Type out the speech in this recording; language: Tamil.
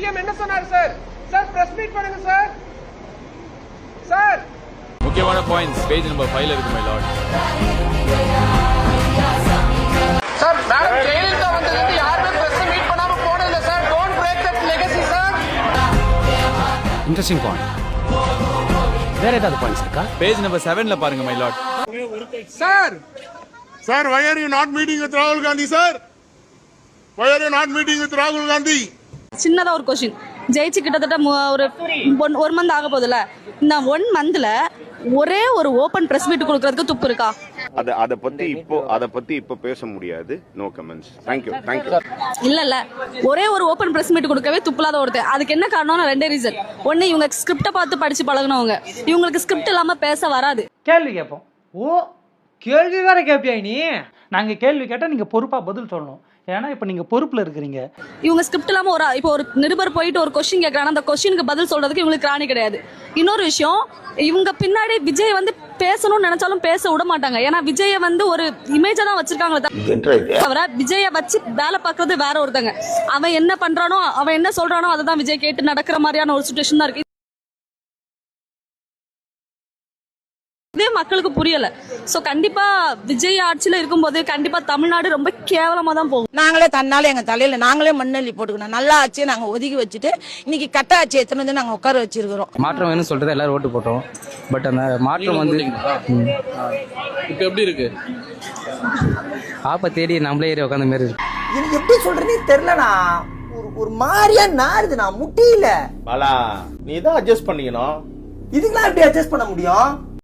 சிஎம் என்ன சொன்னாரு சார்? சார் பிரஸ் மீட் பண்ணுங்க சார். சார் முக்கியமான பாயிண்ட்ஸ் பேஜ் நம்பர் 5ல இருக்கு my Lord. Sir madam Jayalalithaa வந்ததுக்கு யாருமே பிரஸ் மீட் பண்ணாம போனதில்ல sir. Don't break that legacy sir. Interesting point. வேற ஏதாவது பாயிண்ட்ஸ் இருக்கா? பேஜ் நம்பர் 7ல பாருங்க my Lord. Sir Sir, why are you not meeting with Rahul Gandhi, sir? Why are you not meeting with Rahul Gandhi? சின்னதா ஒரு क्वेश्चन. ஜெயிச்சு கிட்டத்தட்ட ஒரு 1 மந்த் ஆக போகுதுல. இந்த 1 மந்த்ல ஒரே ஒரு ஓபன் பிரஸ் மீட் கொடுக்கிறதுக்கு துப்பு இருக்கா? அத பத்தி இப்போ பேச முடியாது. No comments. Thank you. இல்ல ஒரே ஒரு ஓபன் பிரஸ் மீட் கொடுக்கவே துப்புலாத ஒருத்தர். அதுக்கு என்ன காரணம்னா 2 ரீசன். ஒன்னு இவங்க ஸ்கிரிப்ட பார்த்து படிச்சு பழகுனவங்க. இவங்களுக்கு ஸ்கிரிப்ட் இல்லாம பேச வராது. கேள்வி கேட்போம். ஓ கேள்வி வேற கேட்பியா நீ? நாங்க கேள்வி கேட்டா நீங்க பொறுப்பா பதில் சொல்லணும். ஏன்னா இப்ப நீங்க பொறுப்புல இருக்கிறீங்க. இவங்க ஸ்கிரிப்ட் இல்லாம இப்போ ஒரு நிருபர் போயிட்டு ஒரு கொஸ்டின் கேட்கறாங்க, அந்த கொஸ்டினுக்கு பதில் சொல்றதுக்கு இவங்களுக்கு ராணி கிடையாது. இன்னொரு விஷயம், இவங்க பின்னாடி விஜய் பேசணும்னு நினைச்சாலும் பேச விட மாட்டாங்க. ஏன்னா விஜய ஒரு இமேஜா தான் வச்சிருக்காங்களே தவிர விஜய வச்சு வேலை பார்க்கறது வேற ஒருத்தங்க. அவன் என்ன பண்றானோ அவன் என்ன சொல்றானோ அதை தான் விஜய் கேட்டு நடக்கிற மாதிரியான ஒரு சிச்சுவேஷன் தான் இருக்கு. இதே மக்களுக்கு புரியல. சோ கண்டிப்பா விஜய் ஆட்சியில இருக்கும்போது கண்டிப்பா தமிழ்நாடு ரொம்ப கேவலமா தான் போகும். நாங்களே தன்னால எங்க தலையில நாங்களே மண்ணள்ளி போட்டுக்கணும். நல்லா ஆட்சியை நாங்க ஒதுக்கி வச்சுட்டு இன்னைக்கு கட்ட ஆட்சி எத்தனை வந்து நாங்க உட்கார வச்சிருக்கிறோம். மாற்றம் வேணும்னு சொல்லிட்டு எல்லாரும் ஓட்டு போட்டோம். பட் அந்த மாற்றம் இப்ப எப்படி இருக்கு? ஆப்ப தேடி நம்மளே ஏறி உட்காந்த மாதிரி இருக்கு. எனக்கு எப்படி சொல்றதே தெரியலண்ணா. ஒரு மாதிரியா நாருதுண்ணா, முட்டியில. பாலா, நீ தான் அட்ஜஸ்ட் பண்ணிக்கணும். இதுக்கெல்லாம் எப்படி அட்ஜஸ்ட் பண்ண முடியும்?